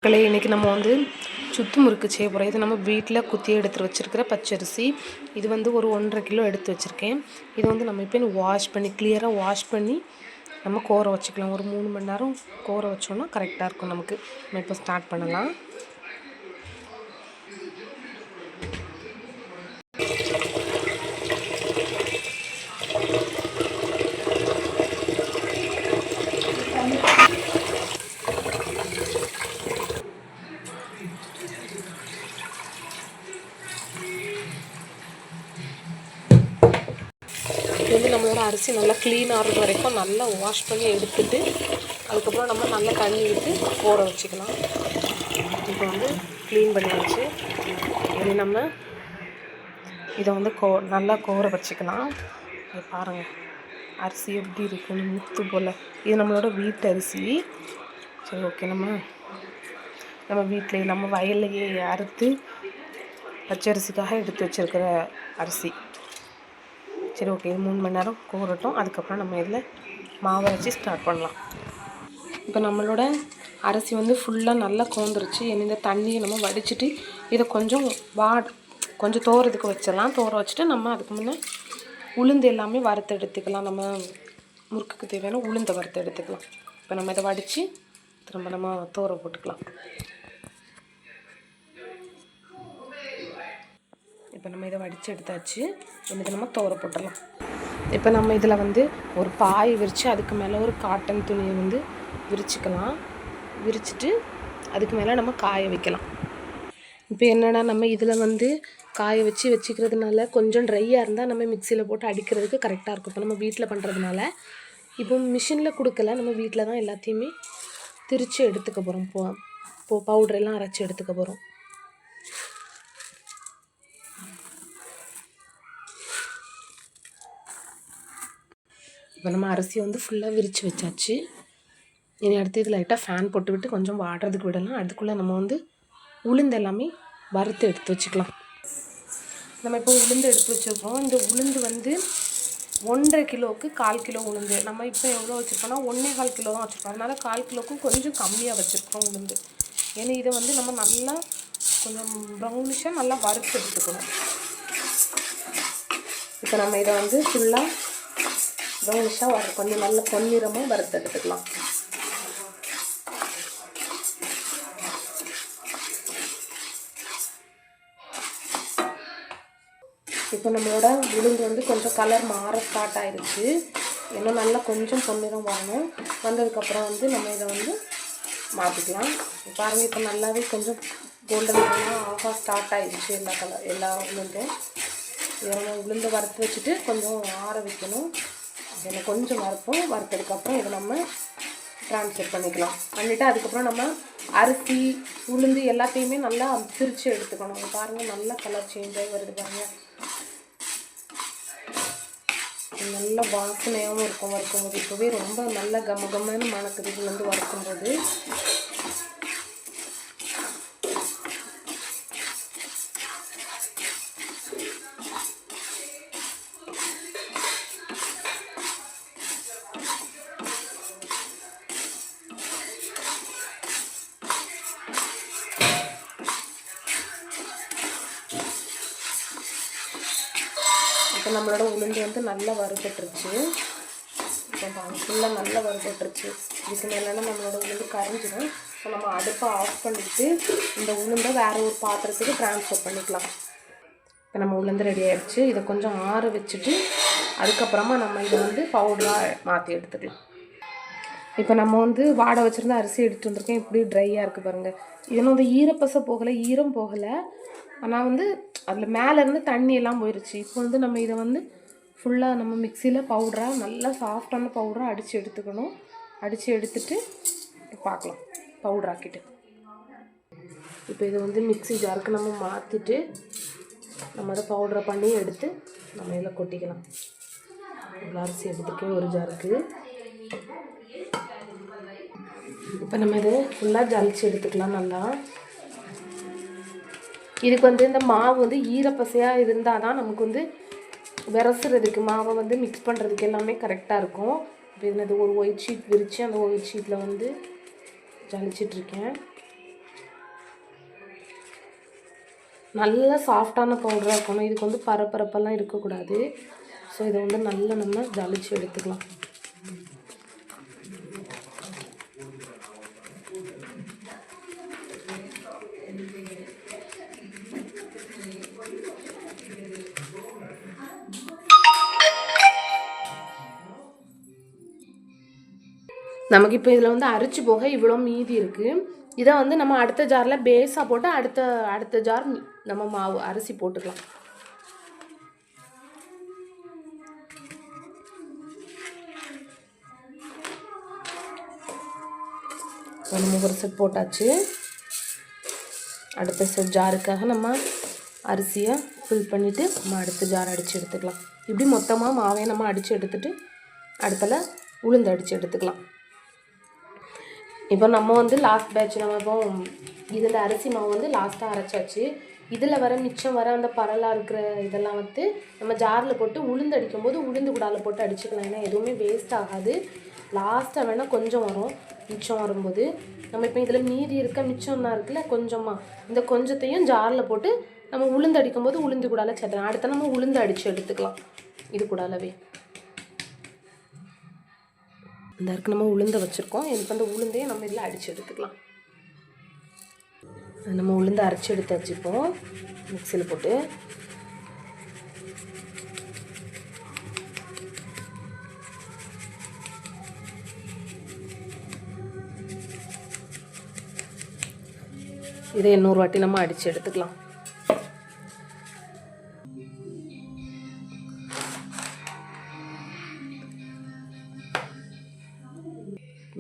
இன்றைக்கி நம்ம வந்து சுத்து முறுக்கு செய்ய போகிறோம். இது நம்ம வீட்டில் குத்தி எடுத்து வச்சுருக்கிற பச்சரிசி. இது வந்து ஒரு 1.5 கிலோ எடுத்து வச்சுருக்கேன். இதை வந்து நம்ம இப்போ வாஷ் பண்ணி கிளியராக வாஷ் பண்ணி நம்ம கோர வச்சுக்கலாம். ஒரு 3 மணி நேரம் கோர வச்சோன்னா கரெக்டாக இருக்கும் நமக்கு. நம்ம இப்போ ஸ்டார்ட் பண்ணலாம். இது வந்து நம்மளோட அரிசி நல்லா க்ளீன் ஆகிறது வரைக்கும் நல்லா வாஷ் பண்ணி எடுத்துட்டு அதுக்கப்புறம் நம்ம நல்லா தண்ணி விட்டு கோர வச்சுக்கலாம். இப்போ வந்து க்ளீன் பண்ணியாச்சு. இனி நம்ம இதை வந்து நல்லா கோர வச்சுக்கலாம். இது பாருங்கள் அரிசி எப்படி இருக்குன்னு முத்து போல். இது நம்மளோட வீட்டு அரிசி. சரி ஓகே, நம்ம வீட்டிலேயே நம்ம வயல்லையே அறுத்து பச்சரிசிக்காக எடுத்து வச்சுருக்கிற அரிசி. சரி ஓகே, இது 3 மணி நேரம் கோரட்டும். அதுக்கப்புறம் நம்ம இதில் மாவை வச்சு ஸ்டார்ட் பண்ணலாம். இப்போ நம்மளோட அரிசி வந்து ஃபுல்லாக நல்லா கோந்துருச்சு. இந்த தண்ணியை நம்ம வடிச்சிட்டு இதை கொஞ்சம் தோறதுக்கு வச்சிடலாம். தோற வச்சுட்டு நம்ம அதுக்கு முன்னே உளுந்து எல்லாமே வறுத்து எடுத்துக்கலாம். நம்ம முறுக்குக்கு தேவையான உளுந்தை வறுத்து எடுத்துக்கலாம். இப்போ நம்ம இதை வடித்து திரும்ப நம்ம தோற போட்டுக்கலாம். இப்போ நம்ம இதை வடித்து எடுத்தாச்சு. இதை நம்ம தோற போட்டுடலாம். இப்போ நம்ம இதில் வந்து ஒரு பாய் விரித்து அதுக்கு மேலே ஒரு காட்டன் துணியை வந்து விரிச்சிக்கலாம். விரிச்சிட்டு அதுக்கு மேலே நம்ம காய வைக்கலாம். இப்போ என்னென்னா நம்ம இதில் வந்து காய வச்சுக்கிறதுனால கொஞ்சம் ட்ரையாக இருந்தால் நம்ம மிக்சியில் போட்டு அடிக்கிறதுக்கு கரெக்டாக இருக்கும். இப்போ நம்ம வீட்டில் பண்ணுறதுனால இப்போ மிஷினில் கொடுக்கல, நம்ம வீட்டில் தான் எல்லாத்தையுமே திரித்து எடுத்துக்க போகிறோம். இப்போ பவுடரெல்லாம் அரைச்சி எடுத்துக்க போகிறோம். இப்போ நம்ம அரிசியை வந்து ஃபுல்லாக விரித்து வச்சாச்சு. இனி அடுத்து இது லைட்டாக ஃபேன் போட்டு விட்டு கொஞ்சம் வாடுறதுக்கு விடலாம். அதுக்குள்ளே நம்ம வந்து உளுந்து எல்லாமே வறுத்து எடுத்து வச்சுக்கலாம். நம்ம இப்போ உளுந்து எடுத்து வச்சுருக்கோம். இந்த உளுந்து வந்து 1.5 கிலோவுக்கு 1/4 கிலோ உளுந்து. நம்ம இப்போ எவ்வளோ வச்சுருக்கோம்னா 1.25 கிலோ தான் வச்சுருக்கோம். அதனால் 1/4 கிலோவுக்கும் கொஞ்சம் கம்மியாக வச்சுருக்கோம் உளுந்து. ஏன்னா இதை வந்து நம்ம நல்லா கொஞ்சம் ப்ரௌனிஷாக நல்லா வறுத்து எடுத்துக்கணும். இப்போ நம்ம இதை வந்து ஃபுல்லாக ப்ரௌனிஷாக கொஞ்சம் நல்ல பொன்னிறமாக வறுத்து எடுத்துக்கலாம். இப்போ நம்மளோட உளுந்து வந்து கொஞ்சம் கலர் மாற ஸ்டார்ட் ஆகிடுச்சு. இன்னும் நல்லா கொஞ்சம் பொன்னிறம் வரணும். வந்ததுக்கப்புறம் வந்து நம்ம இதை வந்து மாற்றிக்கலாம். பாருங்கள், இப்போ நல்லாவே கொஞ்சம் கோல்டன் ஆக ஸ்டார்ட் ஆகிடுச்சு எல்லா உளுந்தும். இதை நம்ம உளுந்தை வறுத்து வச்சுட்டு கொஞ்சம் ஆற வைக்கணும். இதில் கொஞ்சம் வறுத்ததுக்கப்புறம் இதை நம்ம ட்ரான்ஸ்ஃபர் பண்ணிக்கலாம். பண்ணிவிட்டு அதுக்கப்புறம் நம்ம அரிசி உளுந்து எல்லாத்தையுமே நல்லா பிரித்து எடுத்துக்கணும். பாருங்கள் நல்லா கலர் சேஞ்ச் ஆகி வருது பாருங்கள். நல்ல வாசனையாகவும் இருக்கும் வறுக்கும்போது. இப்போவே ரொம்ப நல்ல கமகமான மணக்குது இது வந்து வறுக்கும்போது. இப்போ நம்மளோட உளுந்து வந்து நல்லா வறுபட்டுருச்சு. இப்போ ஃபுல்லாக நல்லா வறுபட்டுருச்சு. இதுக்கு மேலேனா நம்மளோட உளுந்து கரைஞ்சிடும். இப்போ நம்ம அடுப்பை ஆஃப் பண்ணிவிட்டு இந்த உளுந்தை வேறு ஒரு பாத்திரத்துக்கு ட்ரான்ஸ்ஃபர் பண்ணிக்கலாம். இப்போ நம்ம உளுந்து ரெடி ஆகிடுச்சு. இதை கொஞ்சம் ஆற வச்சுட்டு அதுக்கப்புறமா நம்ம இதை வந்து பவுடராக மாற்றி எடுத்துக்கலாம். இப்போ நம்ம வந்து வாட வச்சுருந்த அரிசி எடுத்துகிட்டு வந்திருக்கேன். இப்படி ட்ரையாக இருக்குது பாருங்கள். இதெல்லாம் வந்து ஈரப்பசை போகலை, ஈரம் போகலை. ஆனால் வந்து அதில் மேலேருந்து தண்ணியெல்லாம் போயிடுச்சு. இப்போ வந்து நம்ம இதை வந்து ஃபுல்லாக நம்ம மிக்சியில் பவுடராக நல்லா சாஃப்டான பவுடராக அடித்து எடுத்துக்கணும். அடித்து எடுத்துட்டு பார்க்கலாம் பவுடராக்கிட்டு. இப்போ இதை வந்து மிக்சி ஜாருக்கு நம்ம மாற்றிட்டு நம்ம அதை பவுடரை பண்ணி எடுத்து நம்ம இதில் கொட்டிக்கலாம். இவ்வளோ அரிசி எடுத்துக்கேன் ஒரு ஜாருக்கு. இப்போ நம்ம இதை ஃபுல்லாக ஜலிச்சு எடுத்துக்கலாம் நல்லா. இதுக்கு வந்து இந்த மாவு வந்து ஈரப்பசையாக இருந்தால் தான் நமக்கு வந்து விரசுறதுக்கு மாவை வந்து மிக்ஸ் பண்ணுறதுக்கு எல்லாமே கரெக்டாக இருக்கும். இப்போ இது ஒரு ஒயிட் ஷீட் விரித்து அந்த ஒயிட் ஷீட்டில் வந்து ஜலிச்சிட்ருக்கேன். நல்ல சாஃப்டான பவுடராக இருக்கணும். இதுக்கு வந்து பரப்பரப்பெல்லாம் இருக்கக்கூடாது. ஸோ இதை வந்து நல்லா நம்ம ஜலிச்சு எடுத்துக்கலாம். நமக்கு இப்போ இதில் வந்து அரைச்சி போக இவ்வளோ மீதி இருக்குது. இதை வந்து நம்ம அடுத்த ஜாரில் பேஸாக போட்டு அடுத்த ஜார் நம்ம மாவு அரிசி போட்டுக்கலாம். ஒரு செட் போட்டாச்சு. அடுத்த செட் ஜாருக்காக நம்ம அரிசியை ஃபில் பண்ணிவிட்டு நம்ம அடுத்த ஜார் அடித்து எடுத்துக்கலாம். இப்படி மொத்தமாக மாவையை நம்ம அடித்து எடுத்துகிட்டு அடுத்தல உளுந்து அடித்து எடுத்துக்கலாம். இப்போ நம்ம வந்து லாஸ்ட் பேட்ச் நம்ம இப்போ இதில் அரிசி மாவு வந்து லாஸ்ட்டாக அரைச்சாச்சு. இதில் வர மிச்சம் வர அந்த பரலாக இருக்கிற இதெல்லாம் வந்து நம்ம ஜாரில் போட்டு உளுந்து அடிக்கும்போது உளுந்து கூடால போட்டு அடிச்சுக்கலாம். ஏன்னா எதுவுமே வேஸ்ட் ஆகாது. லாஸ்ட்டாக வேணால் கொஞ்சம் வரும். மிச்சம் வரும்போது நம்ம இப்போ இதில் மீதி இருக்க மிச்சம்னா இருக்குல்ல கொஞ்சமாக, இந்த கொஞ்சத்தையும் ஜாரில் போட்டு நம்ம உளுந்து அடிக்கும்போது உளுந்து கூடால சேர்த்துக்கலாம். அடுத்த நம்ம உளுந்து அடித்து எடுத்துக்கலாம். இது கூடாலவே இந்த இருக்கு நம்ம உளுந்தை வச்சுருக்கோம். எனக்கு அந்த உளுந்தையும் நம்ம இதில் அடித்து எடுத்துக்கலாம். நம்ம உளுந்தை அரைச்சி எடுத்து வச்சுப்போம் மிக்சியில் போட்டு. இதை 800 வாட்டி நம்ம அடித்து எடுத்துக்கலாம்.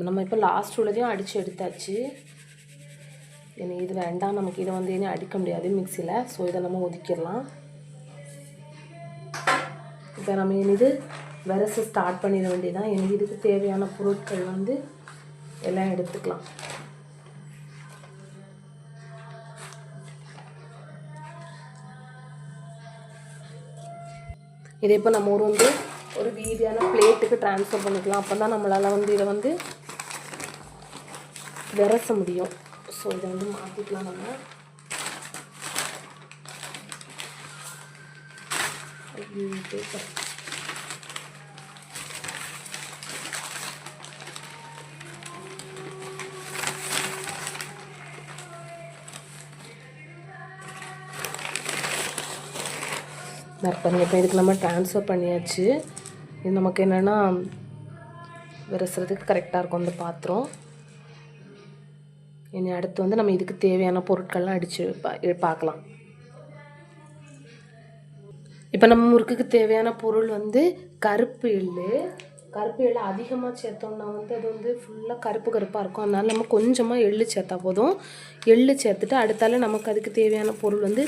நம்ம இப்போ லாஸ்ட் உள்ளதையும் அடித்து எடுத்தாச்சு. எனக்கு இது வேண்டாம், நமக்கு இதை வந்து இனி அடிக்க முடியாது மிக்சியில். ஸோ இதை நம்ம ஒதுக்கிடலாம். இப்போ நம்ம இனி இது விரச ஸ்டார்ட் பண்ணிட வேண்டியதான். எனக்கு இதுக்கு தேவையான பொருட்கள் வந்து எல்லாம் எடுத்துக்கலாம். இதை இப்போ நம்ம ஒரு வீதியான பிளேட்டுக்கு ட்ரான்ஸ்ஃபர் பண்ணிக்கலாம். அப்போ தான் நம்மளால் வந்து இதை வந்து விரச முடியும். ஸோ இதை வந்து மாற்றிக்கலாம். நம்ம இப்போ இதுக்கு நம்ம ட்ரான்ஸ்ஃபர் பண்ணியாச்சு. இது நமக்கு என்னென்னா விரசுறதுக்கு கரெக்டாக இருக்கும் அந்த பாத்திரம். இனி அடுத்து வந்து நம்ம இதுக்கு தேவையான பொருட்கள்லாம் அடித்து பார்க்கலாம். இப்போ நம்ம முறுக்குக்கு தேவையான பொருள் வந்து கருப்பு எள்ளு அதிகமாக சேர்த்தோம்னா வந்து அது வந்து ஃபுல்லாக கருப்பாக இருக்கும். அதனால நம்ம கொஞ்சமாக எள்ளு சேர்த்தா போதும். எள்ளு சேர்த்துட்டு அடுத்தால நமக்கு அதுக்கு தேவையான பொருள் வந்து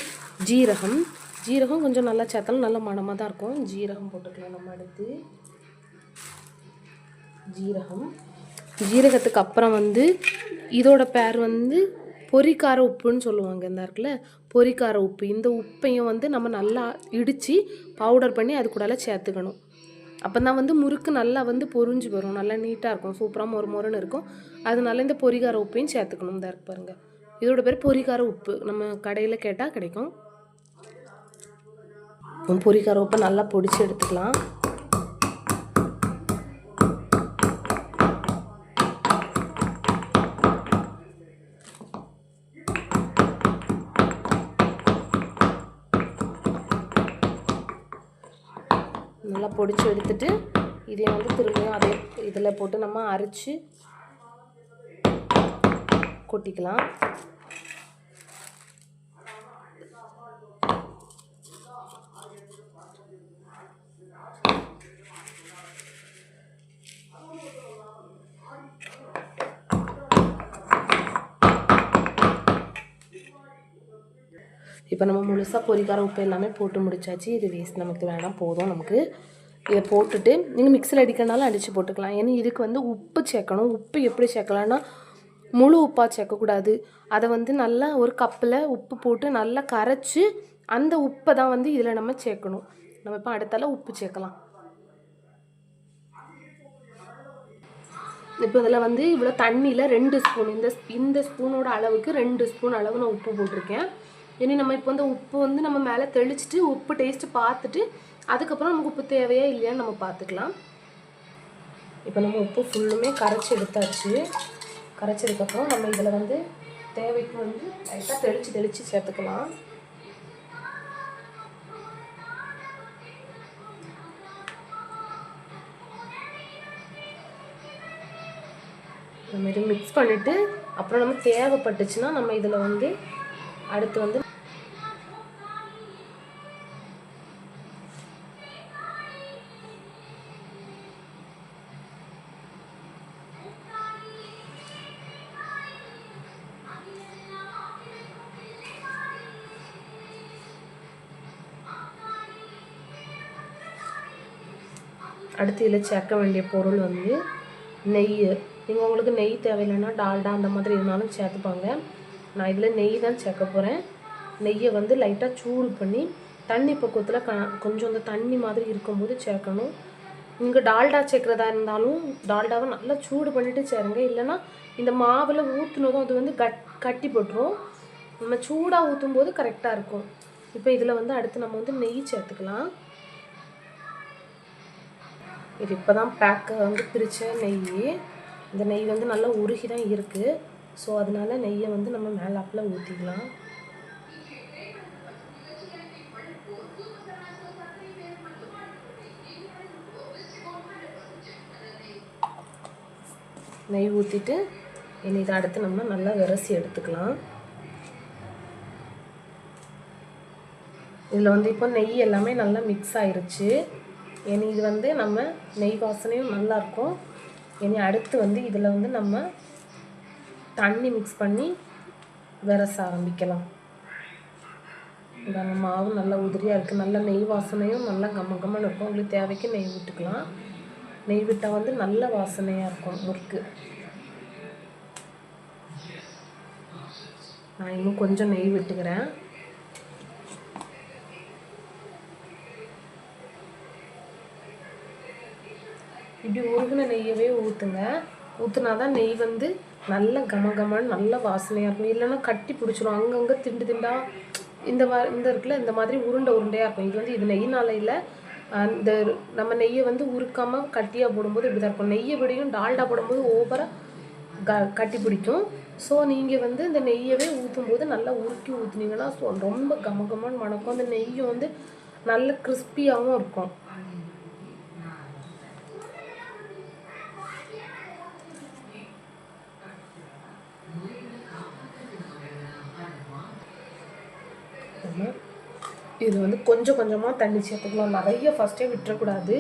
ஜீரகம் கொஞ்சம் நல்லா சேர்த்தாலும் நல்ல மணமாக தான் இருக்கும். ஜீரகம் போட்டுக்கலாம். நம்ம அடுத்து ஜீரகத்துக்கு அப்புறம் வந்து இதோட பேர் வந்து பொரிக்கார உப்புன்னு சொல்லுவாங்க. இந்த இருக்குல்ல பொரிக்கார உப்பு. இந்த உப்பையும் வந்து நம்ம நல்லா இடித்து பவுடர் பண்ணி அது கூடல சேர்த்துக்கணும். அப்போ தான் வந்து முறுக்கு நல்லா வந்து பொரிஞ்சு வரும். நல்லா நீட்டாக இருக்கும். சூப்பராக மொறுன்னு இருக்கும். அதனால இந்த பொரிக்கார உப்பையும் சேர்த்துக்கணும். இந்த இருக்கு பாருங்கள், இதோட பேர் பொரிக்கார உப்பு. நம்ம கடையில் கேட்டால் கிடைக்கும். பொரிக்கார உப்பை நல்லா பொடிச்சு எடுத்துக்கலாம். நல்லா பொடிச்சு எடுத்துட்டு இதை வந்து திரும்பியும் அதே இதில் போட்டு நம்ம அரைச்சி கொட்டிக்கலாம். இப்போ நம்ம முழுசாக பொரிக்கார உப்பு எல்லாமே போட்டு முடிச்சாச்சு. இது வேஸ்ட் நமக்கு வேணாம், போதும் நமக்கு. இதை போட்டுட்டு நீங்கள் மிக்சியில் அடிக்கிறனாலும் அடித்து போட்டுக்கலாம். ஏன்னா இதுக்கு வந்து உப்பு சேர்க்கணும். உப்பு எப்படி சேர்க்கலான்னா முழு உப்பாக சேர்க்கக்கூடாது. அதை வந்து நல்லா ஒரு கப்பில் உப்பு போட்டு நல்லா கரைச்சி அந்த உப்பை தான் வந்து இதில் நம்ம சேர்க்கணும். நம்ம இப்போ அடுத்தால உப்பு சேர்க்கலாம். இப்போ இதில் வந்து இவ்வளோ தண்ணியில் 2 ஸ்பூன் இந்த ஸ்பூனோட அளவுக்கு 2 ஸ்பூன் அளவு நான் உப்பு போட்டிருக்கேன். இனி நம்ம இப்போ வந்து உப்பு வந்து நம்ம மேலே தெளிச்சுட்டு உப்பு டேஸ்ட்டு பார்த்துட்டு அதுக்கப்புறம் நமக்கு உப்பு தேவையா இல்லையான்னு நம்ம பார்த்துக்கலாம். இப்போ நம்ம உப்பு ஃபுல்லுமே கரைச்சி எடுத்தாச்சு. கரைச்சதுக்கப்புறம் நம்ம இதில் வந்து தேவைக்கு வந்து லைட்டாக தெளித்து சேர்த்துக்கலாம். நம்ம இது மிக்ஸ் பண்ணிவிட்டு அப்புறம் நம்ம தேவைப்பட்டுச்சுன்னா நம்ம இதில் வந்து அடுத்து வந்து இதில் சேர்க்க வேண்டிய பொருள் வந்து நெய். நீங்கள் உங்களுக்கு நெய் தேவையில்லைன்னா டால்டா அந்த மாதிரி இருந்தாலும் சேர்த்துப்பாங்க. நான் இதில் நெய் தான் சேர்க்க போகிறேன். நெய்யை வந்து லைட்டாக சூடு பண்ணி தண்ணி பக்குவத்தில் கொஞ்சம் அந்த தண்ணி மாதிரி இருக்கும்போது சேர்க்கணும். நீங்கள் டால்டா சேர்க்குறதா இருந்தாலும் டால்டாவை நல்லா சூடு பண்ணிவிட்டு சேருங்க. இல்லைன்னா இந்த மாவில் ஊற்றுனதும் அது வந்து கட்டி போட்டுரும். நம்ம சூடாக ஊற்றும் போது கரெக்டாக இருக்கும். இப்போ இதில் வந்து அடுத்து நம்ம வந்து நெய் சேர்த்துக்கலாம். இது இப்போ தான் பேக்கை வந்து பிரித்த நெய். இந்த நெய் வந்து நல்லா உருகி தான் இருக்குது. ஸோ அதனால நெய்யை வந்து நம்ம மேலாப்பில் ஊற்றிக்கலாம். நெய் ஊற்றிட்டு இனி இதை அடுத்து நம்ம நல்லா விரசி எடுத்துக்கலாம். இதில் வந்து இப்போ நெய் எல்லாமே நல்லா மிக்ஸ் ஆயிருச்சு. இனி இது வந்து நம்ம நெய் வாசனையும் நல்லாயிருக்கும். இனி அடுத்து வந்து இதில் வந்து நம்ம தண்ணி மிக்ஸ் பண்ணி விரச ஆரம்பிக்கலாம். இந்த மாவு நல்லா உதிரியாக இருக்குது. நல்லா நெய் வாசனையும் நல்லா கம்மன்னு இருக்கும். உங்களுக்கு தேவைக்கு நெய் விட்டுக்கலாம். நெய் விட்டால் வந்து நல்ல வாசனையாக இருக்கும் முறுக்கு. நான் இன்னும் கொஞ்சம் நெய் விட்டுக்கிறேன். இப்படி உருகின நெய்யவே ஊற்றுங்க. ஊற்றுனா தான் நெய் வந்து நல்ல கமன்னு நல்ல வாசனையாக இருக்கும். இல்லைன்னா கட்டி பிடிச்சிரும். அங்கங்கே திண்டாக இந்த இருக்குல்ல இந்த மாதிரி உருண்டையாக இருக்கும். இது வந்து இது நெய்னால இல்லை. இந்த நம்ம நெய்யை வந்து உருக்காமல் கட்டியாக போடும்போது இப்படி தான் இருக்கும். நெய்யை விடையும் டால்டா போடும்போது ஓவராக கட்டி பிடிக்கும். ஸோ நீங்கள் வந்து இந்த நெய்யவே ஊற்றும்போது நல்லா உருக்கி ஊற்றுனீங்கன்னா ரொம்ப கமன்னு மணக்கும். அந்த நெய்யும் வந்து நல்ல கிறிஸ்பியாகவும் இருக்கும். இது வந்து கொஞ்சம் கொஞ்சமாக தண்ணி சேர்த்துக்கலாம். நிறைய ஃபஸ்ட்டே விட்டுறக்கூடாது.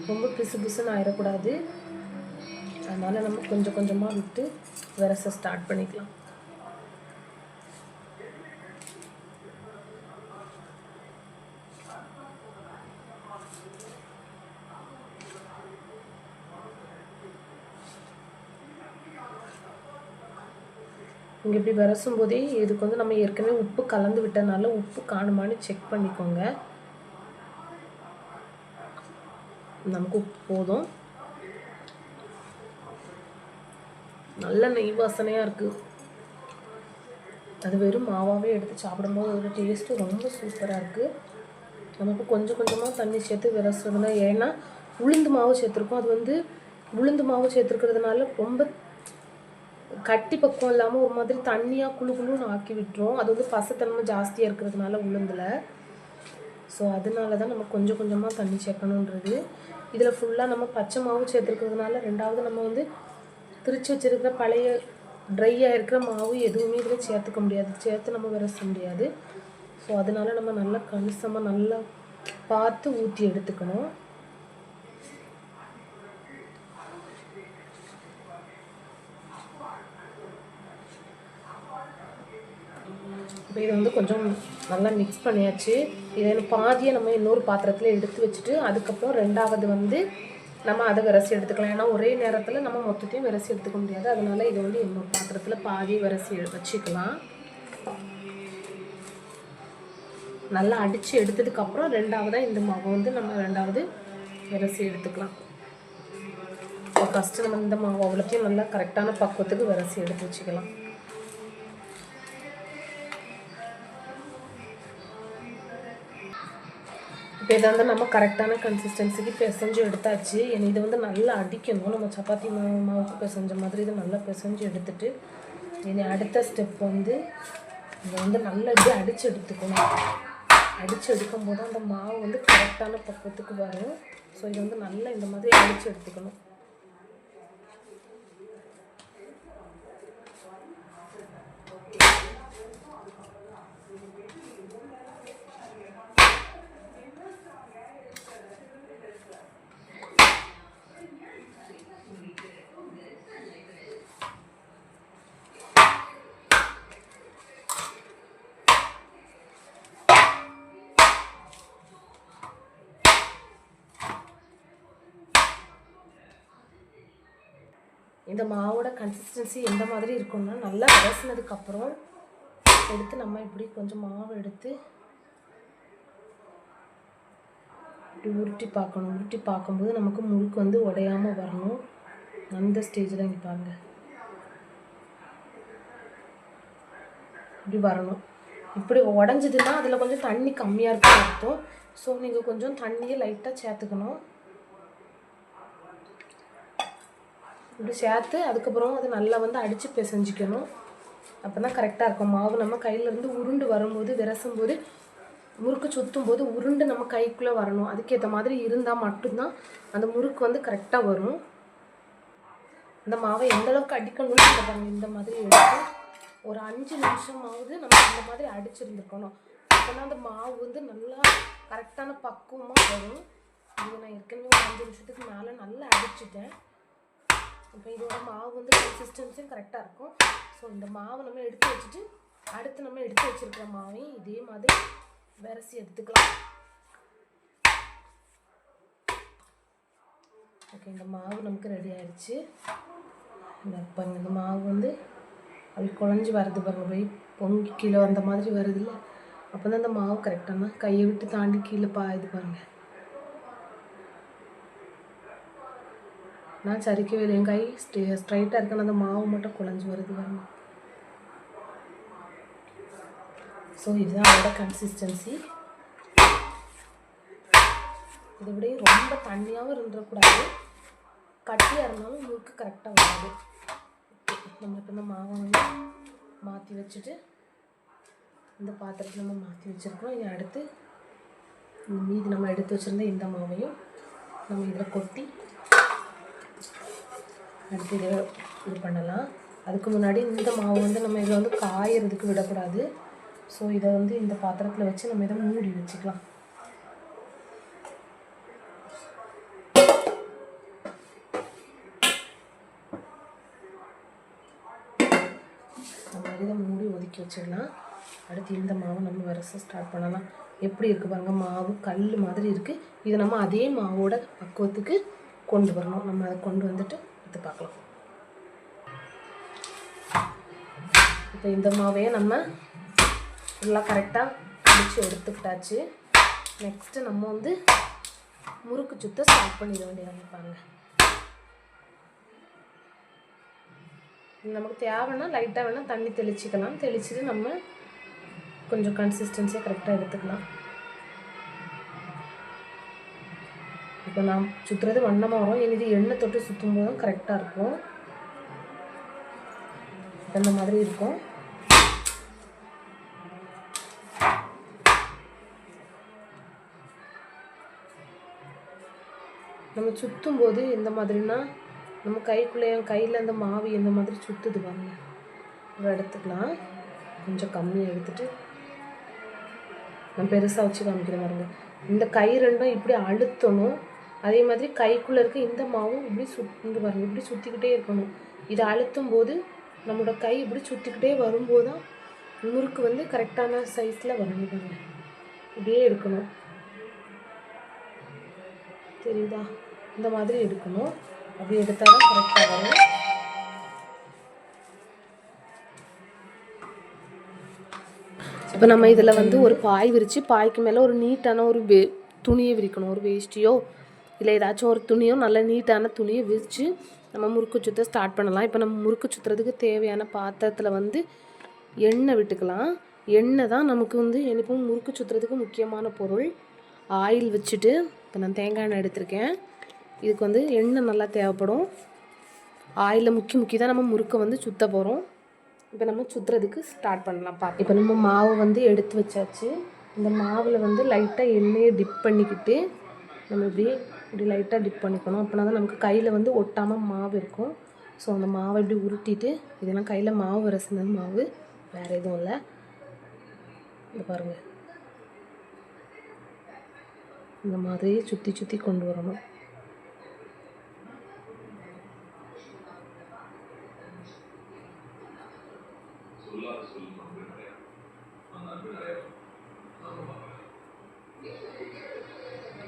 ரொம்ப பிசுன்னு ஆயிடக்கூடாது. அதனால் நம்ம கொஞ்சம் கொஞ்சமாக விட்டு விரச ஸ்டார்ட் பண்ணிக்கலாம். இங்கே இப்படி விரசும் போதே இதுக்கு வந்து நம்ம ஏற்கனவே உப்பு கலந்து விட்டதுனால உப்பு காணுமான்னு செக் பண்ணிக்கோங்க. நமக்கு உப்பு போதும். நல்ல நெய் வாசனையாக இருக்குது. அது வெறும் மாவாகவே எடுத்து சாப்பிடும்போது அதோட டேஸ்ட்டு ரொம்ப சூப்பராக இருக்குது. நமக்கு கொஞ்சம் கொஞ்சமாக தண்ணி சேர்த்து விரசுறதுனா, ஏன்னா உளுந்து மாவு சேர்த்துருக்கோம். அது வந்து உளுந்து மாவு சேர்த்துருக்கிறதுனால ரொம்ப கட்டி பக்கம் இல்லாமல் ஒரு மாதிரி தண்ணியாக குழுன்னு ஆக்கி விட்டுரும். அது வந்து பசத்தன்மை ஜாஸ்தியாக இருக்கிறதுனால உளுந்தில். ஸோ அதனால தான் நம்ம கொஞ்சம் கொஞ்சமாக தண்ணி சேர்க்கணுன்றது. இதில் ஃபுல்லாக நம்ம பச்சை மாவு சேர்த்துருக்கிறதுனால ரெண்டாவது நம்ம வந்து திரிச்சு வச்சுருக்கிற பழைய ட்ரையாக இருக்கிற மாவு எதுவுமே இதில் சேர்த்துக்க முடியாது. சேர்த்து நம்ம விரச முடியாது. ஸோ அதனால நம்ம நல்லா கணிசமாக நல்லா பார்த்து ஊற்றி எடுத்துக்கணும். இப்போ இதை வந்து கொஞ்சம் நல்லா மிக்ஸ் பண்ணியாச்சு. இதை பாதியை நம்ம இன்னொரு பாத்திரத்தில் எடுத்து வச்சுட்டு அதுக்கப்புறம் ரெண்டாவது வந்து நம்ம அதை விரசி எடுத்துக்கலாம். ஏன்னா ஒரே நேரத்தில் நம்ம மொத்தத்தையும் விரசி எடுத்துக்க முடியாது. அதனால் இதை வந்து இன்னொரு பாத்திரத்தில் பாதியை விரசி வச்சுக்கலாம். நல்லா அடித்து எடுத்ததுக்கப்புறம் ரெண்டாவதாக இந்த மாவை வந்து நம்ம ரெண்டாவது விரசி எடுத்துக்கலாம். இப்போ ஃபஸ்ட்டு நம்ம இந்த மாவு அவ்வளோத்தையும் நல்லா கரெக்டான பக்குவத்துக்கு விரசி எடுத்து வச்சுக்கலாம். இப்போ இதை வந்து நம்ம கரெக்டான கன்சிஸ்டன்சிக்கு பிசைஞ்சு எடுத்தாச்சு. இனி இதை வந்து நல்லா அடிக்கணும். நம்ம சப்பாத்தி மாவுக்கு பிசைஞ்ச மாதிரி இதை நல்லா பிசைஞ்சு எடுத்துட்டு இனி அடுத்த ஸ்டெப் வந்து இதை வந்து நல்லா இப்படி அடித்து எடுத்துக்கணும். அடித்து எடுக்கும்போது அந்த மாவு வந்து கரெக்டான பக்குவத்துக்கு வரும். ஸோ இதை வந்து நல்லா இந்த மாதிரி அடித்து எடுத்துக்கணும். இந்த மாவோட கன்சிஸ்டன்சி எந்த மாதிரி இருக்கும்னா நல்லா அரைசினதுக்கப்புறம் எடுத்து நம்ம இப்படி கொஞ்சம் மாவு எடுத்து இப்படி உருட்டி பார்க்கணும். உருட்டி பார்க்கும்போது நமக்கு முறுக்கு வந்து உடையாமல் வரணும். அந்த ஸ்டேஜில் இங்கே பாருங்கள் இப்படி வரணும். இப்படி உடஞ்சிதுன்னா அதில் கொஞ்சம் தண்ணி கம்மியாக இருக்குன்னு அர்த்தம். ஸோ நீங்கள் கொஞ்சம் தண்ணியை லைட்டாக சேர்த்துக்கணும். இப்படி சேர்த்து அதுக்கப்புறம் அது நல்லா வந்து அடித்து பிசைஞ்சிக்கணும். அப்போ தான் கரெக்டாக இருக்கும். மாவு நம்ம கையிலேருந்து உருண்டு வரும்போது விரசும்போது முறுக்கு சுற்றும் போது உருண்டு நம்ம கைக்குள்ளே வரணும். அதுக்கேற்ற மாதிரி இருந்தால் மட்டும்தான் அந்த முறுக்கு வந்து கரெக்டாக வரும். இந்த மாவை எந்தளவுக்கு அடிக்கணும்னு பாருங்க. இந்த மாதிரி எடுத்து ஒரு 5 நிமிஷமாவது நம்ம இந்த மாதிரி அடிச்சிருந்துருக்கணும். அப்போனா அந்த மாவு வந்து நல்லா கரெக்டான பக்குவமாக வரும். இது நான் ஏற்கனவே ஒரு 5 நிமிஷத்துக்கு மேலே நல்லா அடிச்சுட்டேன். இப்போ இதோட மாவு வந்து கன்சிஸ்டன்சியும் கரெக்டாக இருக்கும். ஸோ இந்த மாவை நம்ம எடுத்து வச்சுட்டு அடுத்து நம்ம எடுத்து வச்சுருக்கிற மாவையும் இதே மாதிரி விரசி எடுத்துக்கலாம். ஓகே, இந்த மாவு நமக்கு ரெடி ஆகிடுச்சு. இந்த மாவு வந்து அப்படி குழஞ்சி வருது பாருங்க, போய் பொங்கி கீழே அந்த மாதிரி வருது இல்லை? அப்போ தான் அந்த மாவு கரெக்டான கையை விட்டு தாண்டி கீழே இது பாருங்கள். நான் சரிக்கவே இல்லை, என் கை ஸ்ட்ரைட்டாக இருக்கேன்னு அந்த மாவு மட்டும் குழஞ்சி வருது பாருங்க. ஸோ இதுதான் அதோட கன்சிஸ்டன்சி. இதை விட ரொம்ப தண்ணியாகவும் இருந்துடக்கூடாது, கட்டியாக இருந்தாலும் முறுக்கு கரெக்டாக வராது. நம்ம இப்போ இந்த மாவை வந்து மாற்றி வச்சுட்டு இந்த பாத்திரத்தில் நம்ம மாற்றி வச்சுருக்கோம். இதை அடுத்து மீதி நம்ம எடுத்து வச்சுருந்த இந்த மாவையும் நம்ம இதில் கொட்டி அடுத்து இதை இது பண்ணலாம். அதுக்கு முன்னாடி இந்த மாவு வந்து நம்ம இதை வந்து காயறதுக்கு விடக்கூடாது. ஸோ இதை வந்து இந்த பாத்திரத்தில் வச்சு நம்ம இதை மூடி வச்சுக்கலாம். நம்ம இதை மூடி ஒதுக்கி வச்சிடலாம். அடுத்து இந்த மாவை நம்ம விரச ஸ்டார்ட் பண்ணலாம். எப்படி இருக்குது பாருங்கள், மாவு கல் மாதிரி இருக்குது. இதை நம்ம அதே மாவோட பக்குவத்துக்கு கொண்டு வரணும். நம்ம அதை கொண்டு வந்துட்டு எடுத்து பார்க்கலாம். இப்போ இந்த மாவையே நம்ம ஃபுல்லாக கரெக்டாக அடித்து எடுத்துக்கிட்டாச்சு. நெக்ஸ்ட்டு நம்ம வந்து முறுக்கு சுத்த ஸ்டார்ட் பண்ணிட வேண்டியதாங்க. பாருங்கள், நமக்கு தேவைன்னா லைட்டாக வேணால் தண்ணி தெளிச்சிக்கலாம். தெளிச்சுட்டு நம்ம கொஞ்சம் கன்சிஸ்டன்சியாக கரெக்டாக எடுத்துக்கலாம். இப்போ நான் சுற்றுறது வண்ணமாக வரும். இது எண்ணெய் தொட்டு சுற்றும் போது தான் கரெக்டாக இருக்கும். அந்த மாதிரி இருக்கும். நம்ம சுற்றும் போது எந்த மாதிரினா நம்ம கையில் அந்த மாவு எந்த மாதிரி சுற்றுது பாருங்க. இதை எடுத்துக்கலாம். கொஞ்சம் கம்மியாக எடுத்துகிட்டு நான் பெருசாக வச்சு காமிக்கிறேன் பாருங்க. இந்த கை ரெண்டும் இப்படி அழுத்தணும். அதே மாதிரி கைக்குள்ளே இருக்க இந்த மாவும் இப்படி இங்கே பாருங்கள், இப்படி சுற்றிக்கிட்டே இருக்கணும். இதை அழுத்தும் போது நம்மளோட கை இப்படி சுற்றிக்கிட்டே வரும்போது தான் முறுக்கு வந்து கரெக்டான சைஸில் வரணும் பாருங்க. இப்படியே எடுக்கணும், தெரியுதா? இந்த மாதிரி எடுக்கணும். அப்படி எடுத்தால் தான் கரெக்டாக வரும். இப்போ நம்ம இதில் வந்து ஒரு பாய் விரித்து பாய்க்கு மேலே ஒரு நீட்டான ஒரு துணியை விரிக்கணும். ஒரு வேஷ்டியோ இல்லை ஏதாச்சும் ஒரு துணியோ, நல்ல நீட்டான துணியை விரித்து நம்ம முறுக்கு சுற்ற ஸ்டார்ட் பண்ணலாம். இப்போ நம்ம முறுக்கு சுற்றுறதுக்கு தேவையான பாத்திரத்தில் வந்து எண்ணெய் விட்டுக்கலாம். எண்ணெய் தான் நமக்கு வந்து எப்பவும் முறுக்கு சுற்றுறதுக்கு முக்கியமான பொருள். ஆயில் வச்சுட்டு இப்போ நான் தேங்காய் எண்ணெய் எடுத்திருக்கேன். இதுக்கு வந்து எண்ணெய் நல்லா தேவைப்படும். ஆயிலில் முக்கி தான் நம்ம முறுக்கை வந்து சுற்ற போகிறோம். இப்போ நம்ம சுற்றுறதுக்கு ஸ்டார்ட் பண்ணலாம். இப்போ நம்ம மாவை வந்து எடுத்து வச்சாச்சு. இந்த மாவில் வந்து லைட்டாக எண்ணெயை டிப் பண்ணிக்கிட்டு நம்ம இப்படி லைட்டாக டிப் பண்ணிக்கணும். அப்படின்னா தான் நமக்கு கையில் வந்து ஒட்டாமல் மாவு இருக்கும். ஸோ அந்த மாவை இப்படி உருட்டிட்டு, இதெல்லாம் கையில் மாவு வரசின மாவு, வேறு எதுவும் இல்லை. இது பாருங்கள், இந்த மாதிரி சுற்றி கொண்டு வரணும்.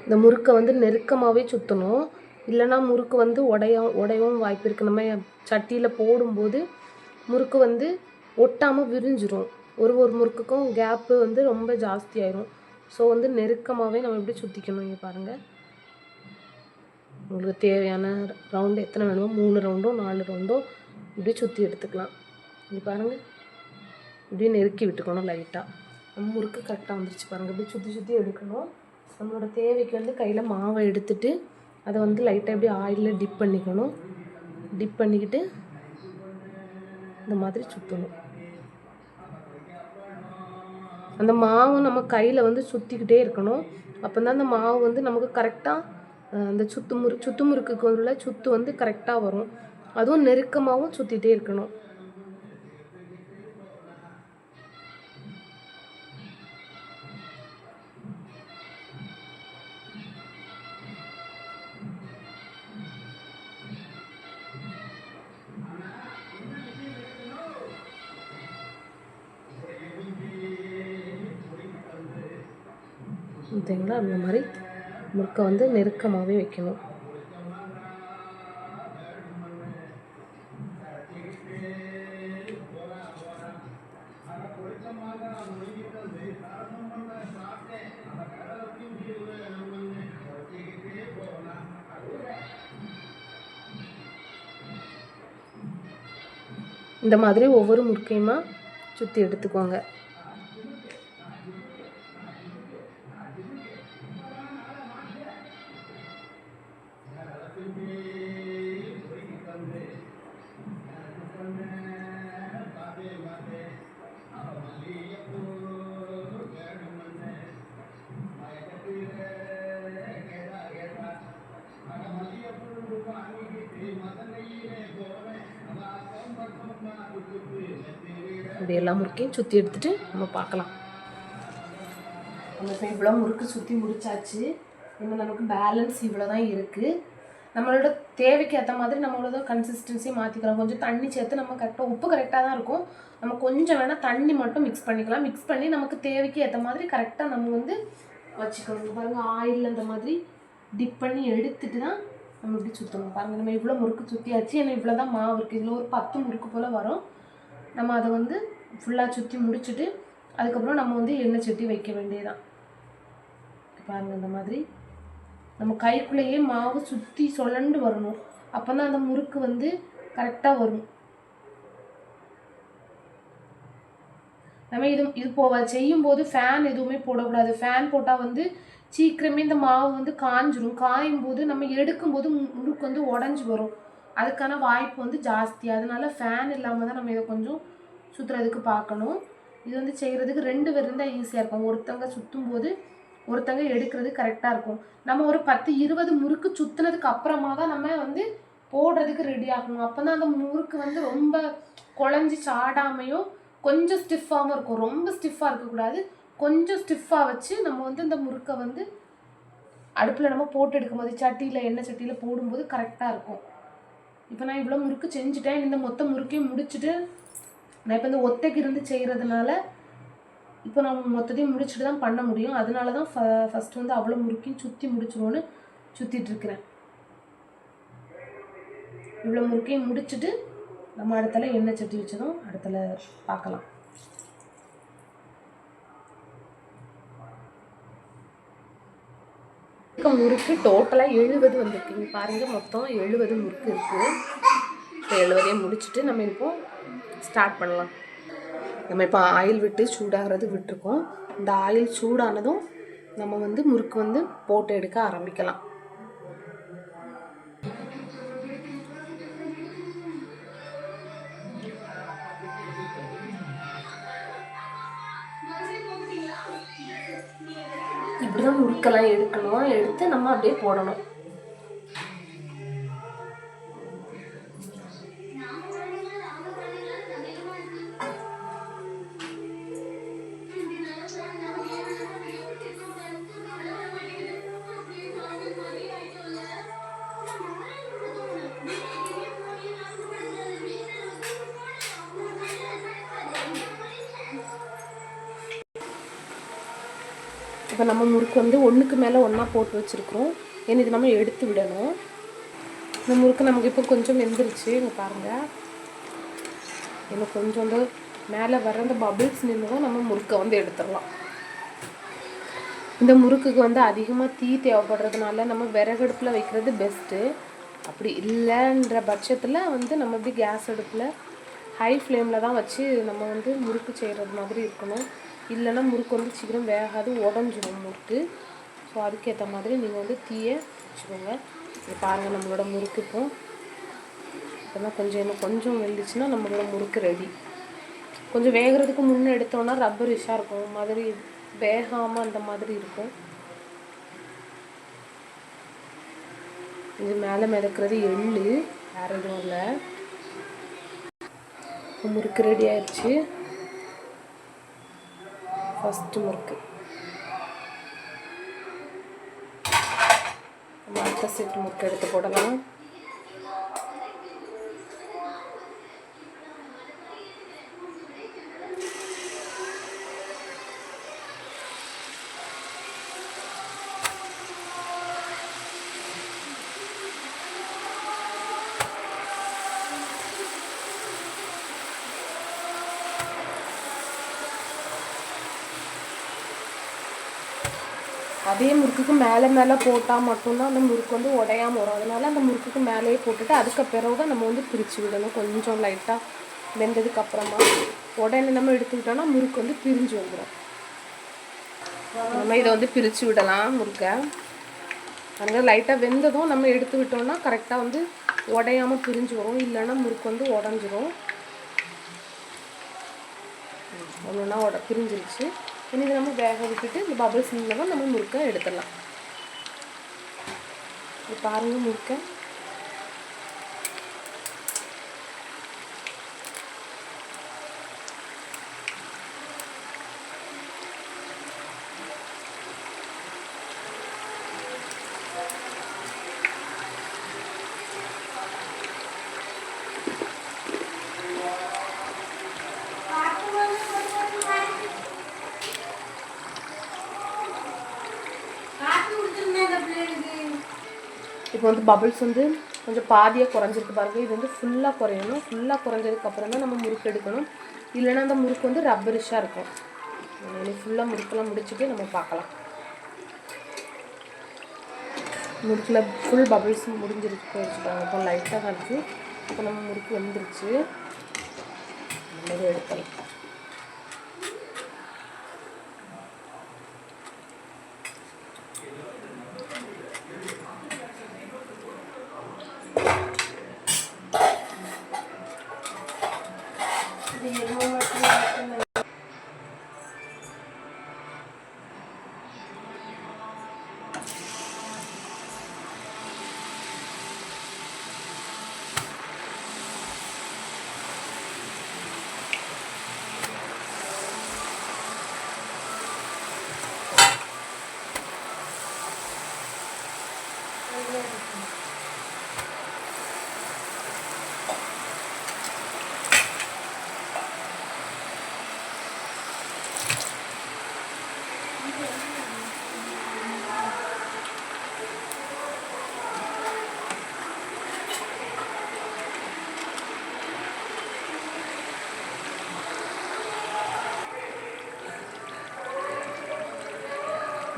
இந்த முறுக்கை வந்து நெருக்கமாகவே சுற்றணும். இல்லைன்னா முறுக்கு வந்து உடையவும் வாய்ப்பு இருக்குது. நம்ம சட்டியில் போடும்போது முறுக்கு வந்து ஒட்டாமல் விரிஞ்சிரும். ஒரு முறுக்குக்கும் கேப்பு வந்து ரொம்ப ஜாஸ்தியாயிரும். ஸோ வந்து நெருக்கமாகவே நம்ம எப்படி சுற்றிக்கணும். இங்கே பாருங்கள், உங்களுக்கு தேவையான ரவுண்டு எத்தனை வேணுமோ 3 ரவுண்டோ 4 ரவுண்டோ இப்படி சுற்றி எடுத்துக்கலாம். இங்கே பாருங்கள், இப்படியே நெருக்கி விட்டுக்கணும் லைட்டாக. நம்ம முறுக்கு கரெக்டாக வந்துருச்சு பாருங்கள். இப்படி சுற்றி எடுக்கணும். நம்மளோட தேவைக்கு வந்து கையில் மாவை எடுத்துட்டு அதை வந்து லைட்டாக எப்படி ஆயிலில் டிப் பண்ணிக்கணும். டிப் பண்ணிக்கிட்டு இந்த மாதிரி சுற்றணும். அந்த மாவு நம்ம கையில் வந்து சுற்றிக்கிட்டே இருக்கணும். அப்போ தான் அந்த மாவு வந்து நமக்கு கரெக்டாக அந்த சுத்து முறுக்குக்கு உள்ள சுத்து வந்து கரெக்டாக வரும். அதுவும் நெருக்கமாகவும் சுற்றிகிட்டே இருக்கணும். பார்த்தீங்களா, அந்த மாதிரி முறுக்கை வந்து நெருக்கமாகவே வைக்கணும். இந்த மாதிரி ஒவ்வொரு முறுக்கையுமா சுற்றி எடுத்துக்கோங்க. இப்படி எல்லா முறுக்கையும் சுற்றி எடுத்துகிட்டு நம்ம பார்க்கலாம். நம்ம இப்போ இவ்வளோ முறுக்கு சுற்றி முடிச்சாச்சு. இன்னும் நமக்கு பேலன்ஸ் இவ்வளோ தான் இருக்குது. நம்மளோட தேவைக்கு ஏற்ற மாதிரி நம்மளோட கன்சிஸ்டன்சி மாற்றிக்கலாம். கொஞ்சம் தண்ணி சேர்த்து நம்ம கரெக்டாக, உப்பு கரெக்டாக தான் இருக்கும். நம்ம கொஞ்சம் வேணால் தண்ணி மட்டும் மிக்ஸ் பண்ணிக்கலாம். மிக்ஸ் பண்ணி நமக்கு தேவைக்கு ஏற்ற மாதிரி கரெக்டாக நம்ம வந்து வச்சுக்கணும். பாருங்கள், ஆயிலில் அந்த மாதிரி டிப் பண்ணி எடுத்துகிட்டு தான் நம்ம இப்படி சுற்றணும். பாருங்கள், நம்ம இவ்வளோ முறுக்கு சுற்றியாச்சு. ஏன்னா இவ்வளோ தான் மாவு இருக்குது. இதில் ஒரு 10 முறுக்கு போல் வரும். நம்ம அதை வந்து ஃபுல்லாக சுற்றி முடிச்சுட்டு அதுக்கப்புறம் நம்ம வந்து எண்ணெய் சட்டி வைக்க வேண்டியதான். பாருங்கள், இந்த மாதிரி நம்ம கைக்குள்ளேயே மாவு சுற்றி சுழண்டு வரணும். அப்போ தான் அந்த முறுக்கு வந்து கரெக்டாக வரும். நம்ம இது செய்யும்போது ஃபேன் எதுவுமே போடக்கூடாது. ஃபேன் போட்டால் வந்து சீக்கிரமே இந்த மாவு வந்து காஞ்சிரும். காயும் போது நம்ம எடுக்கும்போது முறுக்கு வந்து உடஞ்சி வரும். அதுக்கான வாய்ப்பு வந்து ஜாஸ்தி. அதனால ஃபேன் இல்லாமல் தான் நம்ம இதை கொஞ்சம் சுற்றுறதுக்கு பார்க்கணும். இது வந்து செய்கிறதுக்கு 2 பேர் இருந்தால் ஈஸியாக இருக்கும். ஒருத்தங்க சுற்றும் போது ஒருத்தங்க எடுக்கிறது கரெக்டாக இருக்கும். நம்ம ஒரு 10-20 முறுக்கு சுற்றுனதுக்கு அப்புறமா தான் நம்ம வந்து போடுறதுக்கு ரெடி ஆகணும். அப்போ தான் அந்த முறுக்கு வந்து ரொம்ப குழஞ்சி சாடாமையும் கொஞ்சம் ஸ்டிஃபாகவும் இருக்கும். ரொம்ப ஸ்டிஃபாக இருக்கக்கூடாது. கொஞ்சம் ஸ்டிஃபாக வச்சு நம்ம வந்து இந்த முறுக்கை வந்து அடுப்பில் நம்ம போட்டு எடுக்கும்போது சட்டியில் எண்ணெய் சட்டியில் போடும்போது கரெக்டாக இருக்கும். இப்போ நான் இவ்வளோ முறுக்கு செஞ்சுட்டேன். இந்த மொத்த முறுக்கையும் முடிச்சுட்டு நான் இப்போ இந்த ஒத்தைக்கு இருந்து செய்கிறதுனால இப்போ நம்ம மொத்தத்தையும் முடிச்சுட்டு தான் பண்ண முடியும். அதனால தான் ஃபஸ்ட்டு வந்து அவ்வளோ முறுக்கையும் சுற்றி முடிச்சிடுவோன்னு சுற்றிட்டுருக்கிறேன். இவ்வளோ முறுக்கையும் முடிச்சுட்டு நம்ம அடுத்தல எண்ணெய் சட்டி வச்சதும் அடுத்தல பார்க்கலாம். முறுக்கு டோட்டலாக 70 வந்துருக்கு. இங்கே பாருங்கள், மொத்தம் 70 முறுக்கு இருக்குது. இப்போ 70ஐயும் முடிச்சுட்டு நம்ம இப்போ ஸ்டார்ட் பண்ணலாம். நம்ம இப்போ ஆயில் விட்டு சூடாகிறது விட்டுருக்கோம். இந்த ஆயில் சூடானதும் நம்ம வந்து முறுக்கு வந்து போட்டு எடுக்க ஆரம்பிக்கலாம். இப்படிதான் முறுக்கெல்லாம் எடுக்கணும். எடுத்து நம்ம அப்படியே போடணும். இப்போ நம்ம முறுக்கு வந்து ஒன்றுக்கு மேலே ஒன்றா போட்டு வச்சுருக்கோம். ஏன்னா இது நம்ம எடுத்து விடணும். இந்த முறுக்கு நமக்கு இப்போ கொஞ்சம் வெந்துருச்சு. இங்கே பாருங்கள், இன்னும் கொஞ்சம் வந்து மேலே வர அந்த பபிள்ஸ் நின்று தான் நம்ம முறுக்கை வந்து எடுத்துடலாம். இந்த முறுக்குக்கு வந்து அதிகமாக தீ தேவைப்படுறதுனால நம்ம விறகடுப்பில் வைக்கிறது பெஸ்ட்டு. அப்படி இல்லைன்ற பட்சத்தில் வந்து நம்ம இப்படி கேஸ் அடுப்பில் ஹை ஃப்ளேமில் தான் வச்சு நம்ம வந்து முறுக்கு செய்கிறது மாதிரி இருக்கணும். இல்லைன்னா முறுக்கு வந்து சீக்கிரம் வேகாது, உடஞ்சிடும் முறுக்கு. ஸோ அதுக்கேற்ற மாதிரி நீங்கள் வந்து தீயை வச்சுக்கோங்க. இது பாருங்கள், நம்மளோட முறுக்கு இப்போதான் கொஞ்சம் வெந்துச்சுன்னா நம்மளோட முறுக்கு ரெடி. கொஞ்சம் வேகிறதுக்கு முன்னே எடுத்தோன்னா ரப்பரிஷாக இருக்கும் மாதிரி, வேகாமல் அந்த மாதிரி இருக்கும். இது மேலே மிதக்கிறது எள்ளு, வேறு எதுவும் இல்லை. முறுக்கு ரெடி ஆயிடுச்சு. ஃபஸ்ட்டு முறுக்கு நம்ம அடுத்த செட்டு முறுக்கு எடுத்து போடலாம். அதே முறுக்குக்கு மேலே போட்டால் மட்டும்தான் அந்த முறுக்கு வந்து உடையாமல் வரும். அதனால் அந்த முறுக்குக்கு மேலேயே போட்டுட்டு அதுக்கு பிறகு தான் நம்ம வந்து பிரித்து விடணும். கொஞ்சம் லைட்டாக வெந்ததுக்கப்புறமா உடனே நம்ம எடுத்துக்கிட்டோன்னா முறுக்கு வந்து பிரிஞ்சு வந்துடும். நம்ம இதை வந்து பிரித்து விடலாம் முறுக்கை. அதனால் லைட்டாக வெந்ததும் நம்ம எடுத்து விட்டோம்னா கரெக்டாக வந்து உடையாமல் பிரிஞ்சு வரும். இல்லைன்னா முறுக்கு வந்து உடஞ்சிரும். ஒன்றுனா பிரிஞ்சிருச்சு. இனி இதை நம்ம வேக விட்டுட்டு இந்த பபிள்ஸ் நின்று நம்ம முறுக்கை எடுத்துடலாம். இது பாருங்கள், முறுக்கை இப்போ வந்து பபிள்ஸ் வந்து கொஞ்சம் பாதியாக குறைஞ்சிருக்கு பாருங்கள். இது வந்து ஃபுல்லாக குறையணும். ஃபுல்லாக குறைஞ்சதுக்கப்புறம் தான் நம்ம முறுக்கு எடுக்கணும். இல்லைன்னா அந்த முறுக்கு வந்து ரப்பரிஷாக இருக்கும். ஃபுல்லாக முறுக்கெல்லாம் முடிச்சுட்டு நம்ம பார்க்கலாம். முறுக்கில் ஃபுல் பபிள்ஸ் முடிஞ்சிருக்கு வச்சுக்கோங்க. இப்போ லைட்டாக தான் இருக்குது. இப்போ நம்ம முறுக்கு வந்துருச்சு. நம்ம எடுக்கலாம்.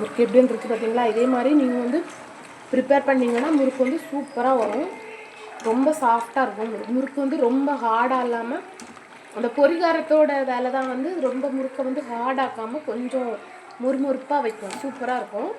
முறுக்கு எப்படி வந்துருக்கு பார்த்தீங்களா? இதே மாதிரி நீங்கள் வந்து ப்ரிப்பேர் பண்ணிங்கன்னா முறுக்கு வந்து சூப்பராக வரும். ரொம்ப சாஃப்டாக இருக்கும். முறுக்கு வந்து ரொம்ப ஹார்டாக இல்லாமல், அந்த பொரிகாரத்தோட வேலை தான் வந்து ரொம்ப முறுக்கை வந்து ஹார்டாக்காமல் கொஞ்சம் முறுமுறுப்பாக வைக்கும், சூப்பராக இருக்கும்.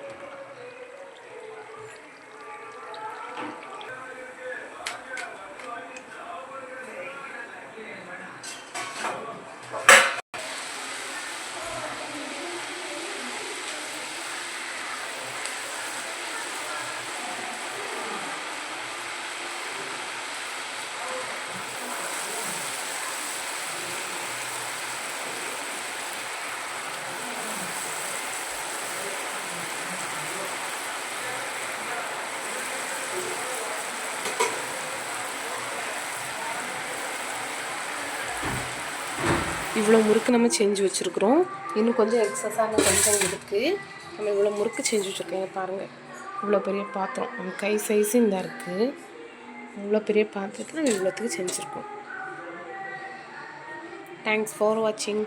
இவ்வளோ முறுக்கு நம்ம செஞ்சு வச்சுருக்குறோம். இன்னும் கொஞ்சம் எக்ஸஸான கொஞ்சம் இருக்குது. நம்ம இவ்வளோ முறுக்கு செஞ்சு வச்சுருக்கோங்க பாருங்கள். இவ்வளோ பெரிய பாத்திரம், நம்ம கை சைஸு இந்த இருக்குது. இவ்வளோ பெரிய பாத்திரத்தில் நம்ம இவ்வளோத்துக்கு செஞ்சுருக்கோம். தேங்க்ஸ் ஃபார் வாட்சிங்.